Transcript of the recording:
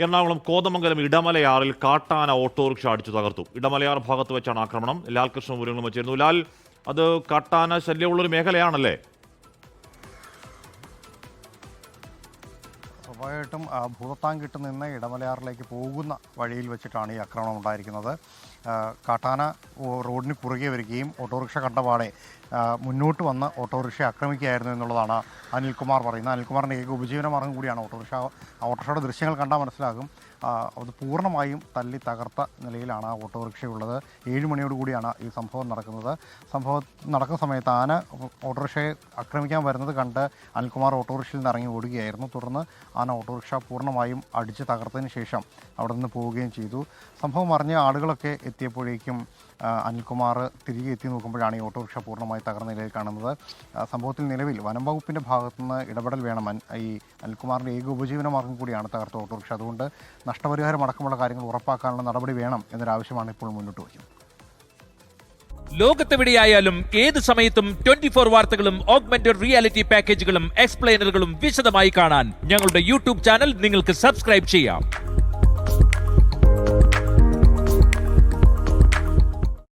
എറണാകുളം കോതമംഗലം ഇടമലയാറിൽ കാട്ടാന ഓട്ടോറിക്ഷ അടിച്ചു തകർത്തു. ഇടമലയാർ ഭാഗത്ത് വെച്ചാണ് ആക്രമണം. ലാൽകൃഷ്ണ വിവരങ്ങളും വെച്ചിരുന്നു. ലാൽ, അത് കാട്ടാന ശല്യമുള്ളൊരു മേഖലയാണല്ലേ? സ്വാഭാവികമായിട്ടും ഭൂതത്താങ്കിട്ട് നിന്ന് ഇടമലയാറിലേക്ക് പോകുന്ന വഴിയിൽ വെച്ചിട്ടാണ് ഈ ആക്രമണം ഉണ്ടായിരിക്കുന്നത്. കാട്ടാന റോഡിന് കുറുകെ വരികയും ഓട്ടോറിക്ഷ കണ്ടപാടെ മുന്നോട്ട് വന്ന് ഓട്ടോറിക്ഷ ആക്രമിക്കുകയായിരുന്നു എന്നുള്ളതാണ് അനിൽകുമാർ പറയുന്നത്. അനിൽകുമാറിൻ്റെ ഏക ഉപജീവന മാർഗം കൂടിയാണ് ഓട്ടോറിക്ഷയുടെ ദൃശ്യങ്ങൾ കണ്ടാൽ മനസ്സിലാകും. അത് പൂർണ്ണമായും തല്ലി തകർത്ത നിലയിലാണ് ആ ഓട്ടോറിക്ഷയുള്ളത്. 7 മണിയോടുകൂടിയാണ് ഈ സംഭവം നടക്കുന്നത്. സംഭവം നടക്കുന്ന സമയത്ത് ആന ഓട്ടോറിക്ഷയെ ആക്രമിക്കാൻ വരുന്നത് കണ്ട് അനിൽകുമാർ ഓട്ടോറിക്ഷയിൽ നിന്ന് ഇറങ്ങി ഓടുകയായിരുന്നു. തുടർന്ന് ആന ഓട്ടോറിക്ഷ പൂർണ്ണമായും അടിച്ച് തകർത്തതിന് ശേഷം അവിടെ നിന്ന് പോവുകയും ചെയ്തു. സംഭവം അറിഞ്ഞ ആളുകളൊക്കെ എത്തിയപ്പോഴേക്കും അനിൽകുമാർ തിരികെ എത്തി നോക്കുമ്പോഴാണ് ഈ ഓട്ടോറിക്ഷ പൂർണ്ണമായി തകർന്ന നിലയിൽ കാണുന്നത്. സംഭവത്തിൽ നിലവിൽ വനം വകുപ്പിൻ്റെ ഭാഗത്തുനിന്ന് ഇടപെടൽ വേണം. ഈ അനിൽകുമാറിൻ്റെ ഏക ഉപജീവന മാർഗം കൂടിയാണ് തകർത്ത ഓട്ടോറിക്ഷ. അതുകൊണ്ട് നഷ്ടപരിഹാരം അടക്കമുള്ള കാര്യങ്ങൾ ഉറപ്പാക്കാനുള്ള നടപടി വേണം എന്നൊരാവശ്യമാണ് ഇപ്പോൾ മുന്നോട്ട് വയ്ക്കുന്നത്. ലോകത്തെവിടെയായാലും ഏത് സമയത്തും 24 വാർത്തകളും ഓഗ്മെന്റഡ് റിയാലിറ്റി പാക്കേജുകളും എക്സ്പ്ലെയിനറുകളും വിശദമായി കാണാൻ ഞങ്ങളുടെ യൂട്യൂബ് ചാനൽ നിങ്ങൾക്ക് സബ്സ്ക്രൈബ് ചെയ്യാം.